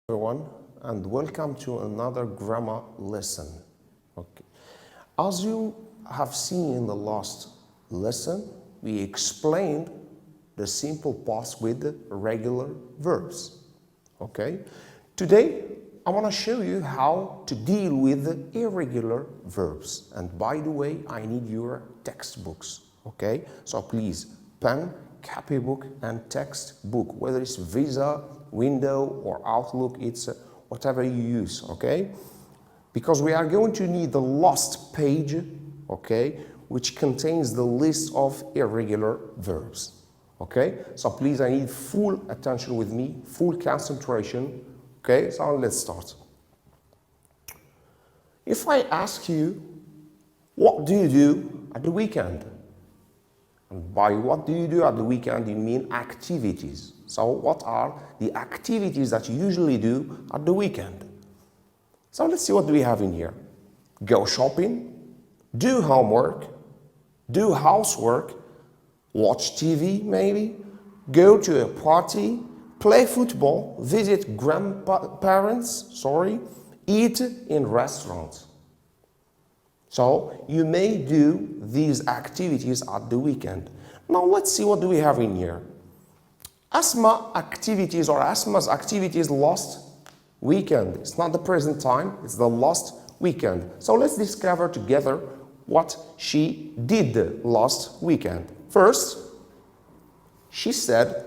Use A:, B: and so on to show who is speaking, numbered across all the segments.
A: Everyone, and welcome to another grammar lesson. Okay. As you have seen in the last lesson, we explained the simple past with regular verbs. Okay. Today, I want to show you how to deal with irregular verbs. And by the way, I need your textbooks. Okay. So please, pen, copybook, and textbook, whether it's Visa, Window, or Outlook, it's whatever you use, okay? Because we are going to need the last page, okay, which contains the list of irregular verbs, okay? So please, I need full attention with me, full concentration, okay? So let's start. If I ask you, what do you do at the weekend? And by what do you do at the weekend, you mean activities. So what are the activities that you usually do at the weekend? So let's see what do we have in here. Go shopping, do homework, do housework, watch TV maybe, go to a party, play football, visit grandparents, eat in restaurants. So you may do these activities at the weekend. Now let's see what do we have in here. Asma activities or Asma's activities last weekend. It's not the present time, it's the last weekend. So let's discover together what she did last weekend. First, she said,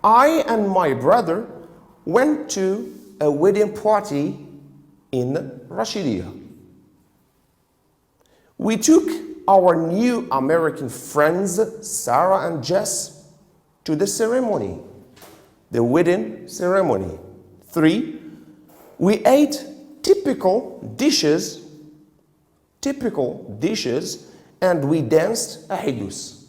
A: I and my brother went to a wedding party in Rashidia. We took our new American friends, Sarah and Jess, to the ceremony, the wedding ceremony. 3, we ate typical dishes, and we danced a hidus.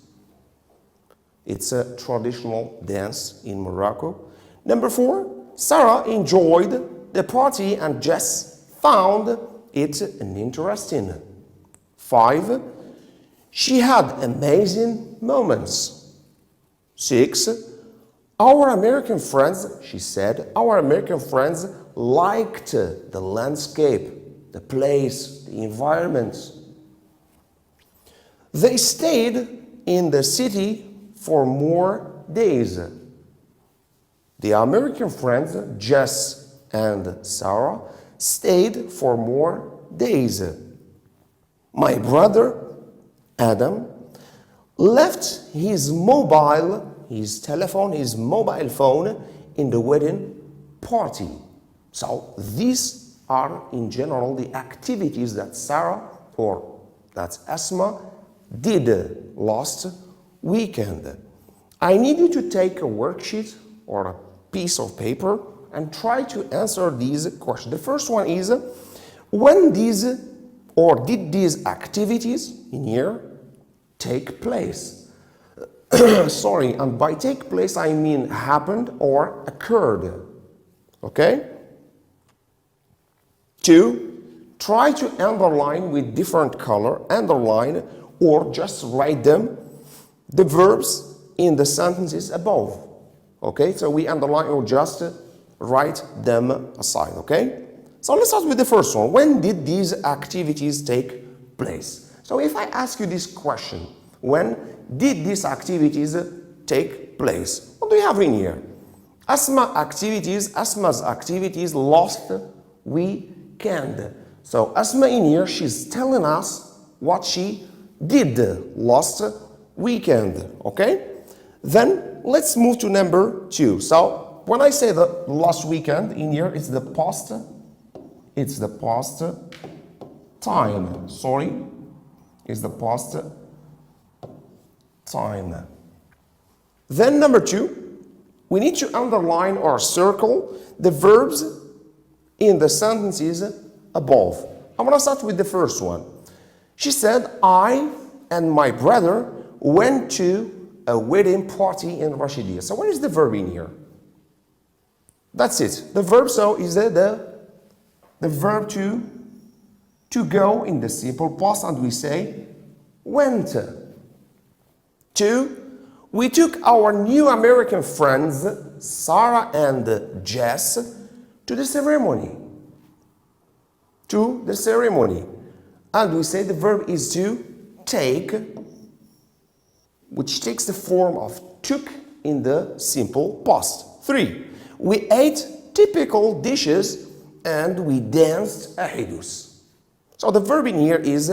A: It's a traditional dance in Morocco. Number 4, Sarah enjoyed the party and Jess found it interesting. 5, she had amazing moments. 6, our American friends, she said, our American friends liked the landscape, the place, the environment. They stayed in the city for more days. The American friends, Jess and Sarah, stayed for more days. My brother, Adam, left his mobile phone in the wedding party. So these are in general the activities that Sarah, or that's Asma, did last weekend. I need you to take a worksheet or a piece of paper and try to answer these questions. The first one is, when did these activities in here take place? And by take place I mean happened or occurred. Okay? 2, try to underline with different color, underline or just write them, the verbs in the sentences above. Okay? So we underline or just write them aside. Okay? So let's start with the first one. When did these activities take place? So if I ask you this question, when did these activities take place? What do we have in here? Asma's activities last weekend. So Asma in here, she's telling us what she did last weekend. Okay? Then let's move to number 2. So when I say the last weekend in here, it's the past time. It's the past time. Then number 2, we need to underline or circle the verbs in the sentences above. I'm going to start with the first one. She said, I and my brother went to a wedding party in Rashidia. So what is the verb in here? That's it. The verb is the verb to go in the simple past, and we say went. 2, we took our new American friends, Sarah and Jess, to the ceremony. To the ceremony. And we say the verb is to take, which takes the form of took in the simple past. 3. We ate typical dishes and we danced ahidus. So the verb in here is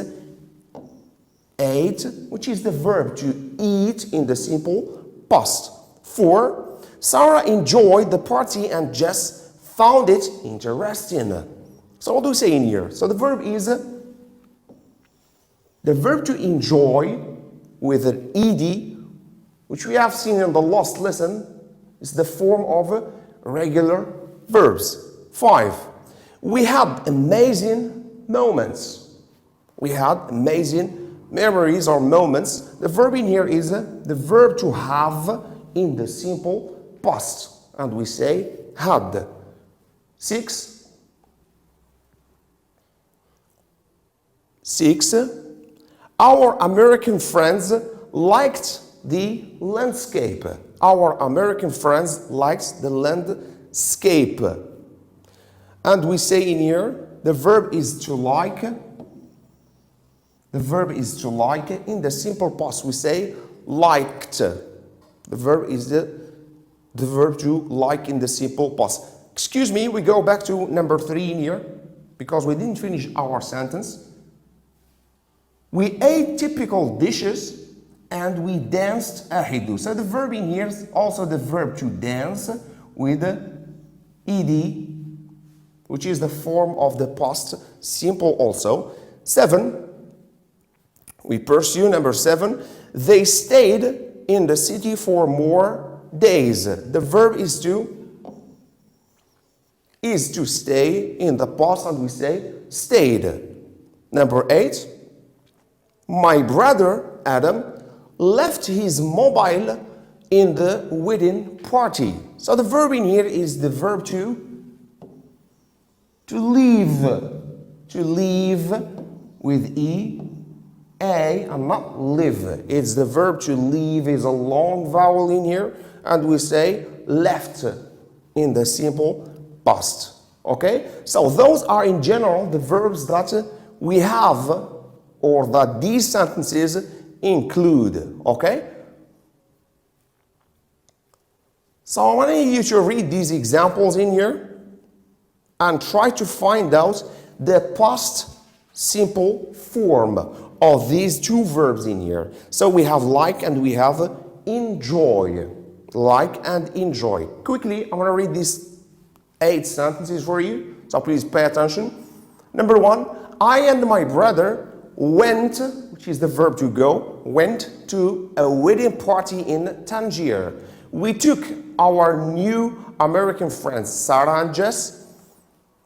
A: ate, which is the verb to eat in the simple past. 4. Sarah enjoyed the party and Jess found it interesting. So what do we say in here? So the verb is the verb to enjoy with an ed, which we have seen in the last lesson, is the form of regular verbs. 5. We had amazing moments. We had amazing memories or moments. The verb in here is the verb to have in the simple past. And we say had. 6. Our American friends liked the landscape. Our American friends liked the landscape. And we say in here, the verb is to like. The verb is to like. In the simple past, we say liked. The verb is the verb to like in the simple past. Excuse me, we go back to number 3 in here, because we didn't finish our sentence. We ate typical dishes and we danced ahidu. So the verb in here is also the verb to dance with ed, which is the form of the past simple also. 7. We pursue number 7. They stayed in the city for more days. The verb is to stay in the past, and we say stayed. Number 8. My brother Adam left his mobile in the wedding party. So the verb in here is the verb to leave. To leave with a and not live. It's the verb to leave is a long vowel in here, and we say left in the simple past. Okay? So those are in general the verbs that we have, or that these sentences include. Okay? So I want you to read these examples in here and try to find out the past simple form of these two verbs in here. So we have like and we have enjoy. Like and enjoy. Quickly, I'm going to read these 8 sentences for you. So please pay attention. Number 1, I and my brother went, which is the verb to go, went to a wedding party in Tangier. We took our new American friends, Sarah and Jess.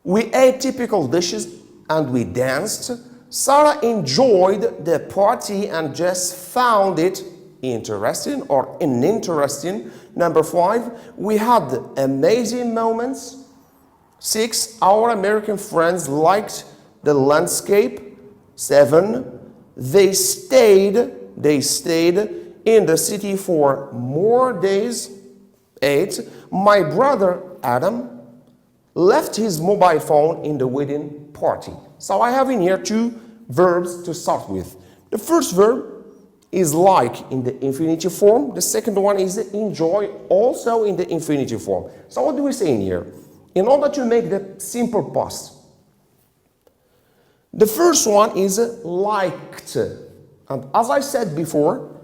A: We ate typical dishes and we danced. Sarah enjoyed the party and Jess found it interesting or uninteresting. Number 5, we had amazing moments. 6, our American friends liked the landscape. 7, they stayed in the city for more days. 8, my brother Adam left his mobile phone in the wedding party. So I have in here 2 verbs to start with. The first verb is like in the infinitive form. The second one is enjoy, also in the infinitive form. So what do we say in here? In order to make the simple past, the first one is liked. And as I said before,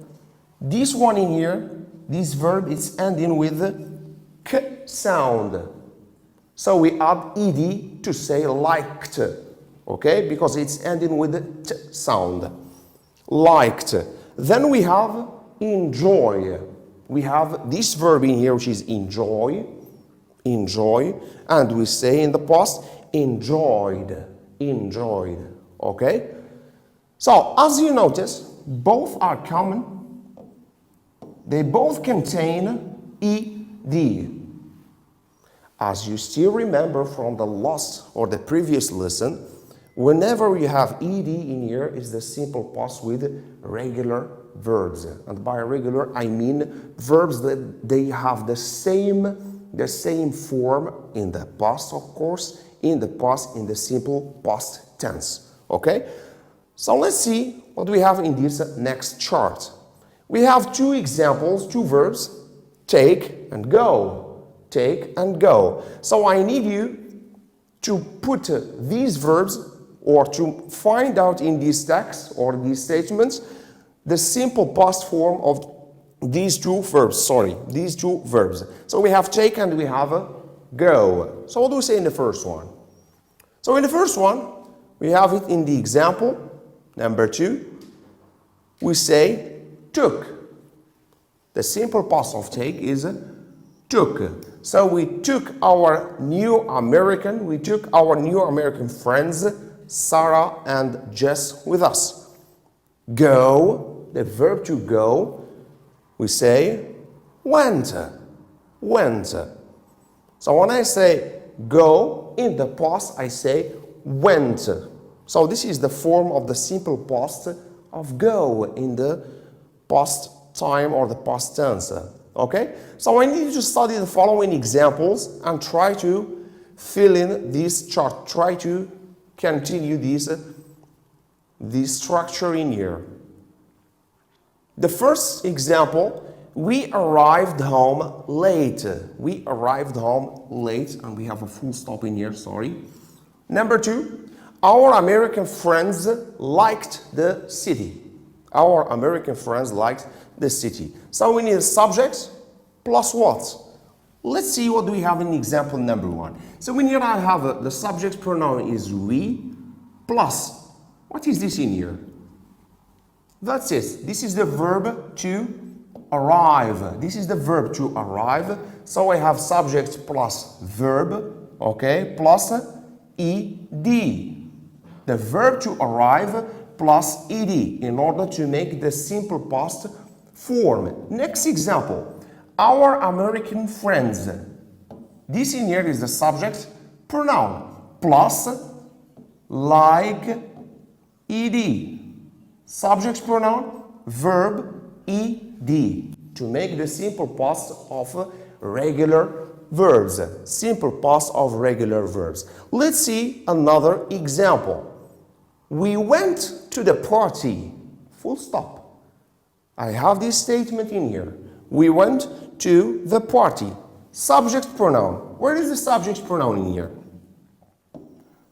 A: this one in here, this verb is ending with k sound. So we add ed to say liked, okay? Because it's ending with the t sound. Liked. Then we have enjoy. We have this verb in here, which is enjoy. Enjoy. And we say in the past, enjoyed. Enjoyed. Okay? So, as you notice, both are common. They both contain ed. As you still remember from the last or the previous lesson, whenever you have ed in here, it's the simple past with regular verbs. And by regular, I mean verbs that they have the same the same form in the past, of course, in the past, in the simple past tense. Okay? So let's see what we have in this next chart. We have two examples, two verbs, take and go. Take and go. So I need you to put these verbs, or to find out in these texts or these statements the simple past form of these two verbs. So we have take and we have go. So what do we say in the first one? So in the first one, we have it in the example number 2. We say took. The simple past of take is took. So we took our new American friends, Sarah and Jess, with us. Go, the verb to go, we say went. So when I say go in the past, I say went. So this is the form of the simple past of go in the past time or the past tense. Okay? So I need you to study the following examples and try to fill in this chart. Try to continue this structure in here. The first example, we arrived home late. We arrived home late, and we have a full stop in here, sorry. Number 2, our American friends liked the city. Our American friends liked the city. So we need a subject plus what? Let's see what do we have in example number 1. So we need to have the subject pronoun is we plus, what is this in here? That's it. This is the verb to arrive. This is the verb to arrive. So I have subject plus verb, okay, plus ed. The verb to arrive plus ed in order to make the simple past form. Next example, our American friends. This in here is the subject pronoun plus like ed. Subject pronoun, verb ed to make the simple past of regular verbs. Simple past of regular verbs. Let's see another example. We went to the party. Full stop. I have this statement in here. We went to the party. Subject pronoun. Where is the subject pronoun in here?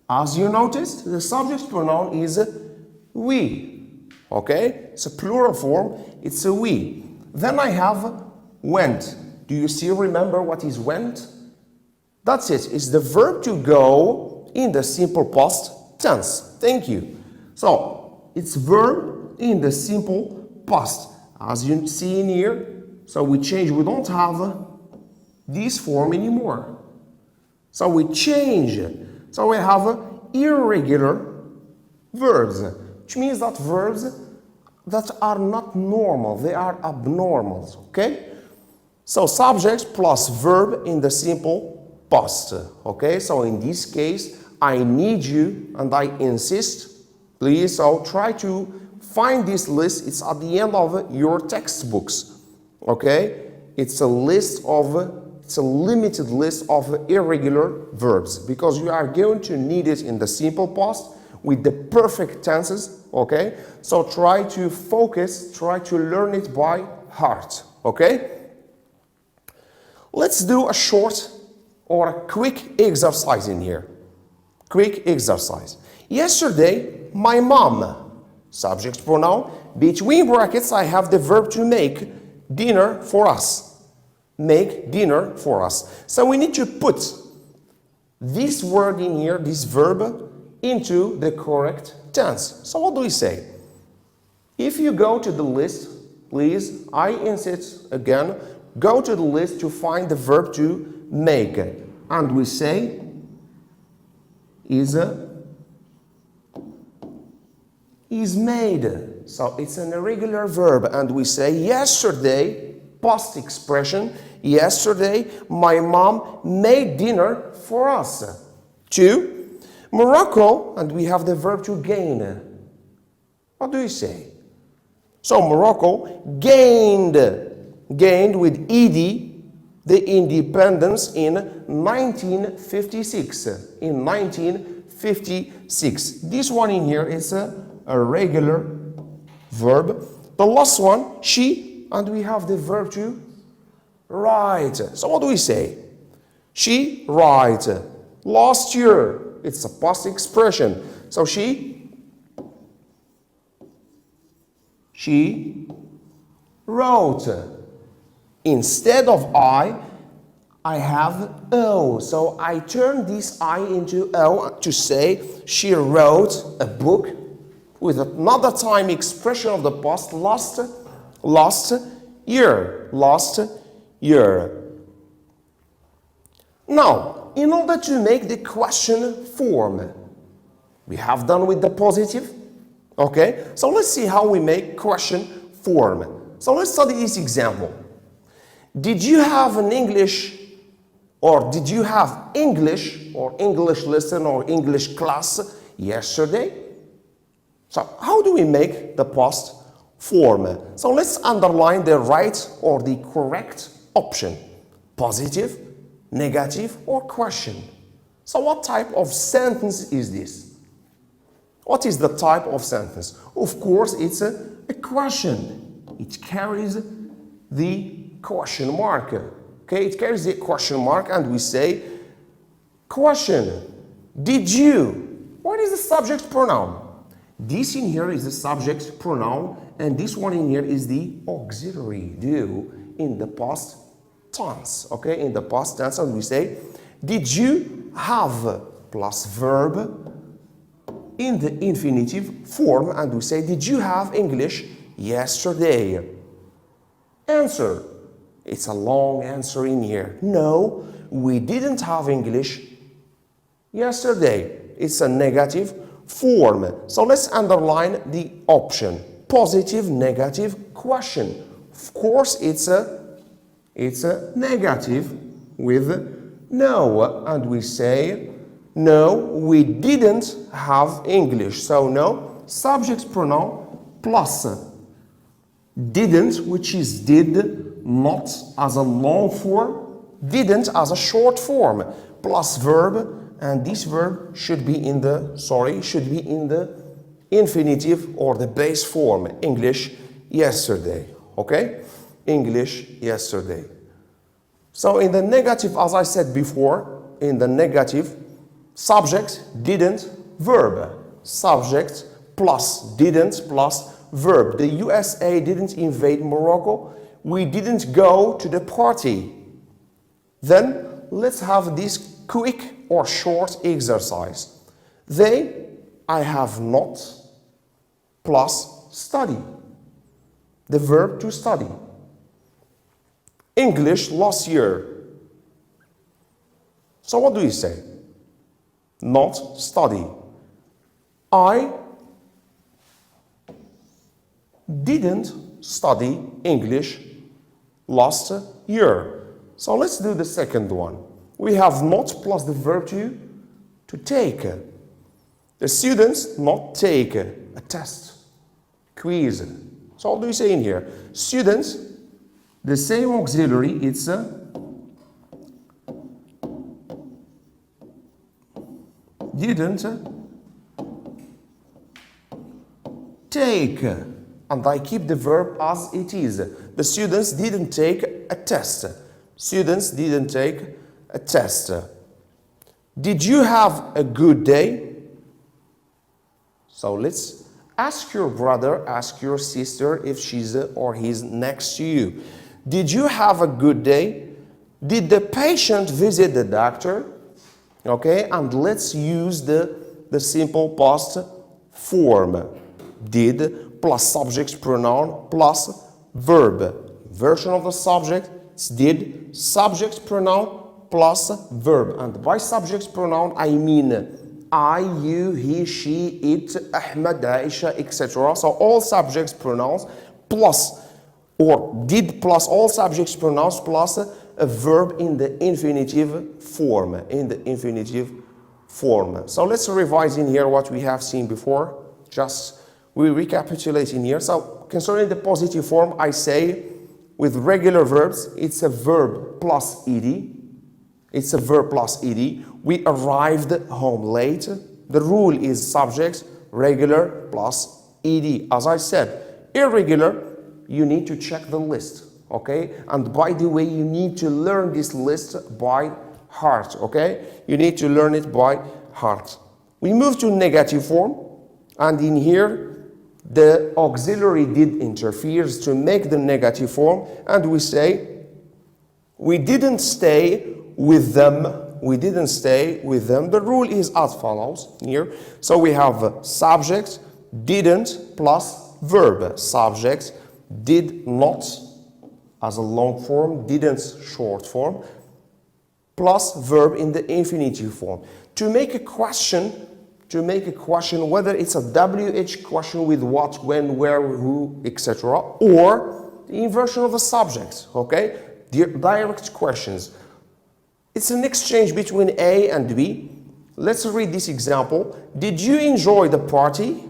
A: As you noticed, the subject pronoun is we. Okay? It's a plural form. It's a we. Then I have went. Do you still remember what is went? That's it. It's the verb to go in the simple past tense. Thank you. So, it's verb in the simple past. As you see in here, so we change. We don't have this form anymore. So we change. So we have irregular verbs, which means that verbs that are not normal, they are abnormals, okay? So subject plus verb in the simple past, okay? So in this case, I need you, and I insist, please, so try to find this list. It's at the end of your textbooks, okay? It's a limited list of irregular verbs, because you are going to need it in the simple past with the perfect tenses, okay? So try to focus, try to learn it by heart, okay? Let's do a short or a quick exercise in here. Quick exercise. Yesterday, my mom, subject pronoun, between brackets I have the verb to make dinner for us. Make dinner for us. So we need to put this word in here, this verb, into the correct tense. So what do we say? If you go to the list, please, I insist again, go to the list to find the verb to make. And we say is made. So it's an irregular verb, and we say yesterday, past expression, yesterday my mom made dinner for us. 2, Morocco, and we have the verb to gain. What do you say? So Morocco gained with ed the independence in 1956. In 1956. This one in here is a regular verb. The last one, she, and we have the verb to write. So what do we say? She write. Last year, it's a past expression. So she wrote. Instead of I have O. So I turn this I into O to say she wrote a book with another time expression of the past last year. Now, in order to make the question form, we have done with the positive. Okay, so let's see how we make question form. So let's study this example. Did you have an English, or did you have English or English lesson or English class yesterday? So how do we make the past form? So let's underline the right or the correct option. Positive, negative, or question. So what type of sentence is this? What is the type of sentence? Of course, it's a question. It carries the question mark. Okay, it carries the question mark, and we say, question, did you? What is the subject pronoun? This in here is the subject pronoun, and this one in here is the auxiliary, do, in the past tense. Okay, in the past tense, and we say, did you have plus verb in the infinitive form, and we say, did you have English yesterday? Answer. It's a long answer in here. No, we didn't have English yesterday. It's a negative form. So let's underline the option. Positive, negative, question. Of course, it's a negative with no. And we say, no, we didn't have English. So no, subject pronoun plus didn't, which is did, not as a long form, didn't as a short form, plus verb, and this verb should be in the infinitive or the base form. English yesterday. Okay? English yesterday. So in the negative, as I said before, in the negative, subject, didn't, verb. Subject plus didn't plus verb. The USA didn't invade Morocco. We didn't go to the party. Then let's have this quick or short exercise. They, I have not, plus study. The verb to study. English last year. So what do you say? Not study. I didn't study English last year. So let's do the second one. We have not plus the verb to take. The students not take a test, quiz. So what do you say in here? Students, the same auxiliary, it's didn't take. And I keep the verb as it is. The students didn't take a test. Students didn't take a test. Did you have a good day? So let's ask your brother, ask your sister if she's or he's next to you. Did you have a good day? Did the patient visit the doctor? Okay, and let's use the simple past form. Did plus subject pronoun plus verb. Version of the subject is did, subject pronoun plus verb. And by subject pronoun I mean I, you, he, she, it, Ahmed, Aisha, etc. So all subjects pronouns plus or did plus all subjects pronouns plus a verb in the infinitive form. In the infinitive form. So let's revise in here what we have seen before. Just we recapitulate in here. So concerning the positive form, I say with regular verbs, it's a verb plus ed. It's a verb plus ed. We arrived home late. The rule is subject, regular plus ed. As I said, irregular, you need to check the list, okay? And by the way, you need to learn this list by heart, okay? You need to learn it by heart. We move to negative form, and in here, the auxiliary did interferes to make the negative form, and we say, we didn't stay with them. We didn't stay with them. The rule is as follows here. So we have subject, didn't, plus verb. Subject, did not, as a long form, didn't short form, plus verb in the infinitive form. To make a question whether it's a WH question with what, when, where, who, etc., or the inversion of the subject, okay? Direct questions. It's an exchange between A and B. Let's read this example. Did you enjoy the party?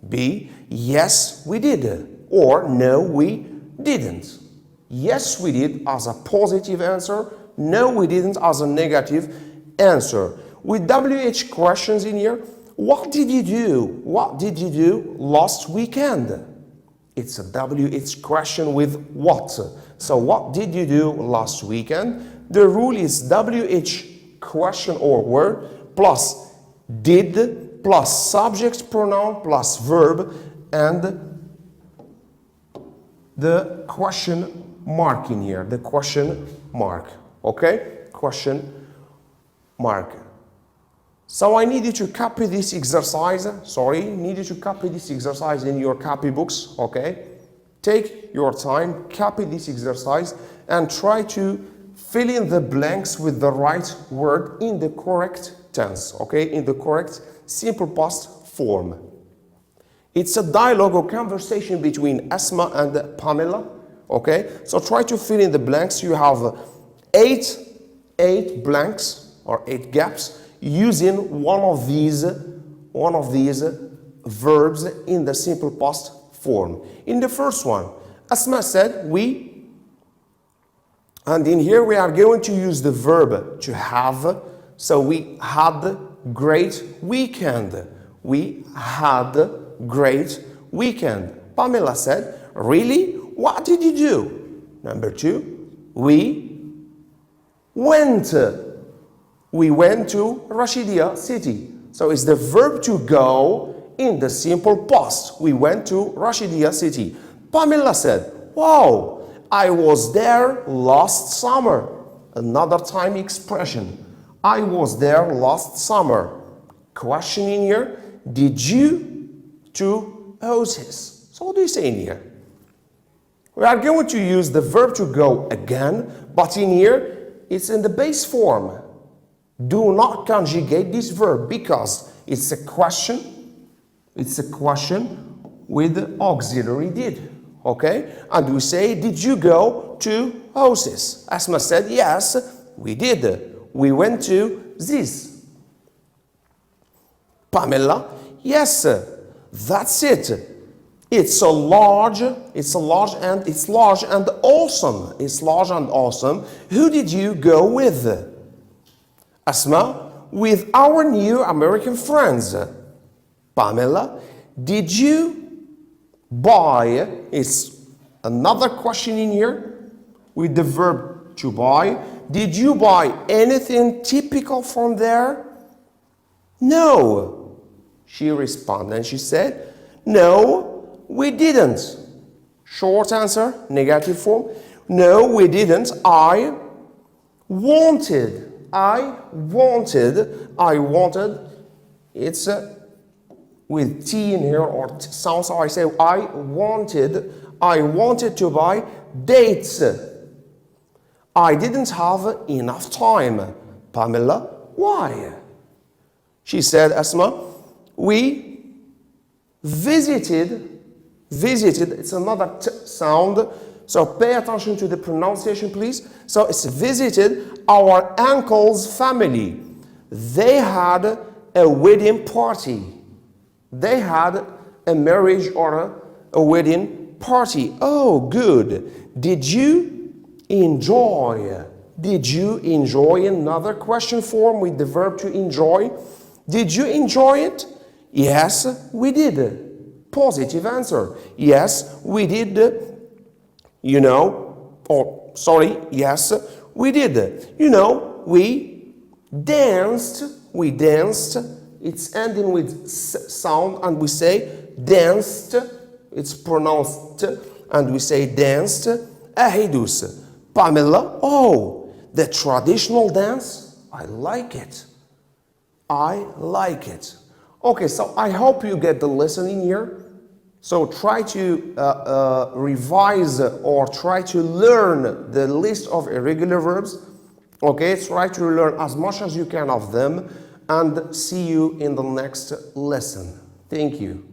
A: B. Yes, we did. Or no, we didn't. Yes, we did as a positive answer. No, we didn't as a negative answer. With WH questions in here, what did you do? What did you do last weekend? It's a WH question with what. So what did you do last weekend? The rule is WH question or word plus did plus subject pronoun plus verb and the question mark in here, the question mark, okay? Question mark. So I need you to copy this exercise, need you to copy this exercise in your copybooks, okay? Take your time, copy this exercise and try to fill in the blanks with the right word in the correct tense, okay? In the correct simple past form. It's a dialogue or conversation between Asma and Pamela, okay? So try to fill in the blanks. You have eight blanks or 8 gaps using one of these verbs in the simple past form. In the first one, Asma said we, and in here we are going to use the verb to have. So we had great weekend. We had great weekend. Pamela said, really? What did you do? Number 2, we went to Rashidia city. So it's the verb to go in the simple past. We went to Rashidia city. Pamela said, wow, I was there last summer. Another time expression. I was there last summer. Question in here, did you to houses? So what do you say in here? We are going to use the verb to go again, but in here, it's in the base form. Do not conjugate this verb because it's a question. It's a question with auxiliary did. Okay? And we say, did you go to houses? Asma said, yes, we did. We went to this. Pamela, yes, that's it. It's large and awesome. It's large and awesome. Who did you go with? Asma, with our new American friends. Pamela, did you buy? It's another question in here with the verb to buy. Did you buy anything typical from there? No, she responded and she said, no, we didn't. Short answer, negative form. No, we didn't. I wanted. It's with T in here or sounds how I say I wanted to buy dates. I didn't have enough time. Pamela, why? She said, Asma, we visited, it's another T sound, so pay attention to the pronunciation, please. So it's visited our uncle's family. They had a wedding party. They had a marriage or a wedding party. Oh, good. Did you enjoy? Did you enjoy? Another question form with the verb to enjoy. Did you enjoy it? Yes, we did. Positive answer. Yes, we did. You know, or sorry, yes, we did. You know, we danced. We danced. It's ending with sound and we say danced. It's pronounced and we say danced. Ahidus. Pamela, oh, the traditional dance? I like it. I like it. Okay, so I hope you get the lesson in here. So try to revise or try to learn the list of irregular verbs. Okay, try to learn as much as you can of them and see you in the next lesson. Thank you.